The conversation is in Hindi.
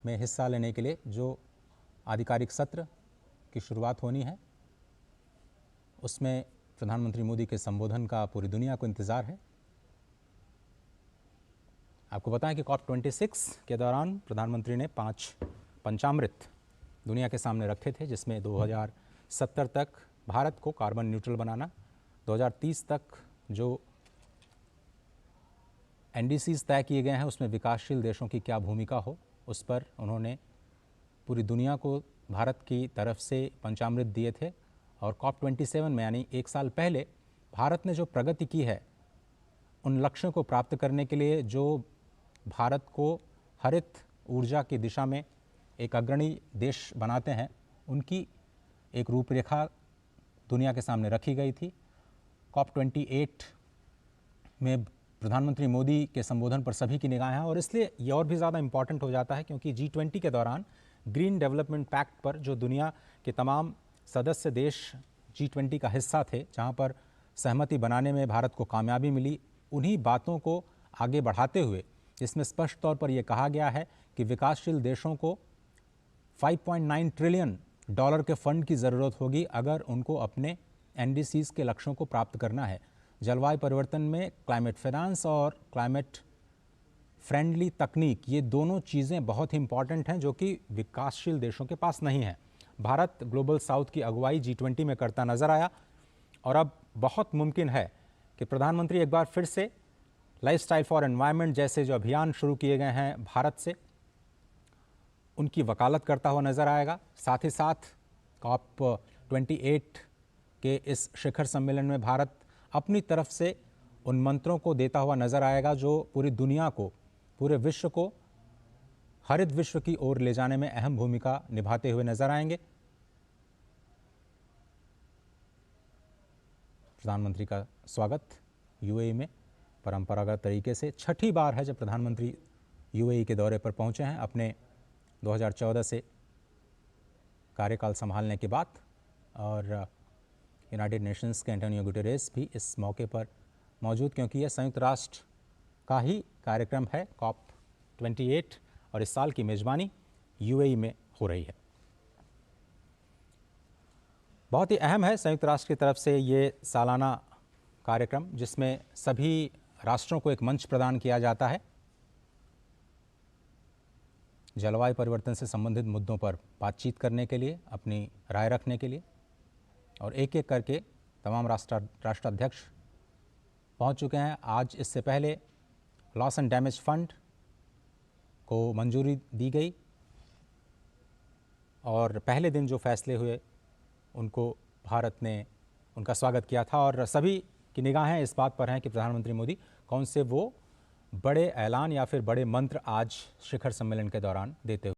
में हिस्सा लेने के लिए जो आधिकारिक सत्र की शुरुआत होनी है, उसमें प्रधानमंत्री मोदी के संबोधन का पूरी दुनिया को इंतज़ार है। आपको बताएं कि COP26 के दौरान प्रधानमंत्री ने 5 पंचामृत दुनिया के सामने रखे थे, जिसमें 2070 तक भारत को कार्बन न्यूट्रल बनाना, 2030 तक जो NDCs तय किए गए हैं उसमें विकासशील देशों की क्या भूमिका हो, उस पर उन्होंने पूरी दुनिया को भारत की तरफ से पंचामृत दिए थे। और COP27 में यानी एक साल पहले भारत ने जो प्रगति की है, उन लक्ष्यों को प्राप्त करने के लिए जो भारत को हरित ऊर्जा की दिशा में एक अग्रणी देश बनाते हैं, उनकी एक रूपरेखा दुनिया के सामने रखी गई थी। COP28 में प्रधानमंत्री मोदी के संबोधन पर सभी की निगाहें हैं और इसलिए ये और भी ज़्यादा इम्पॉर्टेंट हो जाता है क्योंकि G20 के दौरान ग्रीन डेवलपमेंट पैक्ट पर जो दुनिया के तमाम सदस्य देश G20 का हिस्सा थे, जहां पर सहमति बनाने में भारत को कामयाबी मिली, उन्हीं बातों को आगे बढ़ाते हुए इसमें स्पष्ट तौर पर यह कहा गया है कि विकासशील देशों को 5.9 ट्रिलियन डॉलर के फंड की ज़रूरत होगी अगर उनको अपने NDCs के लक्ष्यों को प्राप्त करना है। जलवायु परिवर्तन में क्लाइमेट फाइनेंस और क्लाइमेट फ्रेंडली तकनीक, ये दोनों चीज़ें बहुत ही इंपॉर्टेंट हैं जो कि विकासशील देशों के पास नहीं है। भारत ग्लोबल साउथ की अगुवाई G20 में करता नजर आया और अब बहुत मुमकिन है कि प्रधानमंत्री एक बार फिर से लाइफस्टाइल फॉर एनवायरनमेंट जैसे जो अभियान शुरू किए गए हैं भारत से, उनकी वकालत करता हुआ नजर आएगा। साथ ही साथ COP28 के इस शिखर सम्मेलन में भारत अपनी तरफ से उन मंत्रों को देता हुआ नजर आएगा जो पूरी दुनिया को, पूरे विश्व को हरित विश्व की ओर ले जाने में अहम भूमिका निभाते हुए नजर आएंगे। प्रधानमंत्री का स्वागत UAE में परंपरागत तरीके से छठी बार है जब प्रधानमंत्री UAE के दौरे पर पहुंचे हैं अपने 2014 से कार्यकाल संभालने के बाद। और यूनाइटेड नेशंस के एंटोनियो गुटेरेस भी इस मौके पर मौजूद, क्योंकि यह संयुक्त राष्ट्र का ही कार्यक्रम है COP28 और इस साल की मेज़बानी UAE में हो रही है। बहुत ही अहम है संयुक्त राष्ट्र की तरफ से ये सालाना कार्यक्रम, जिसमें सभी राष्ट्रों को एक मंच प्रदान किया जाता है जलवायु परिवर्तन से संबंधित मुद्दों पर बातचीत करने के लिए, अपनी राय रखने के लिए। और एक एक करके तमाम राष्ट्राध्यक्ष पहुंच चुके हैं। आज इससे पहले लॉस एंड डैमेज फंड को मंजूरी दी गई और पहले दिन जो फैसले हुए उनको भारत ने उनका स्वागत किया था। और सभी की निगाहें इस बात पर हैं कि प्रधानमंत्री मोदी कौन से वो बड़े ऐलान या फिर बड़े मंत्र आज शिखर सम्मेलन के दौरान देते हुए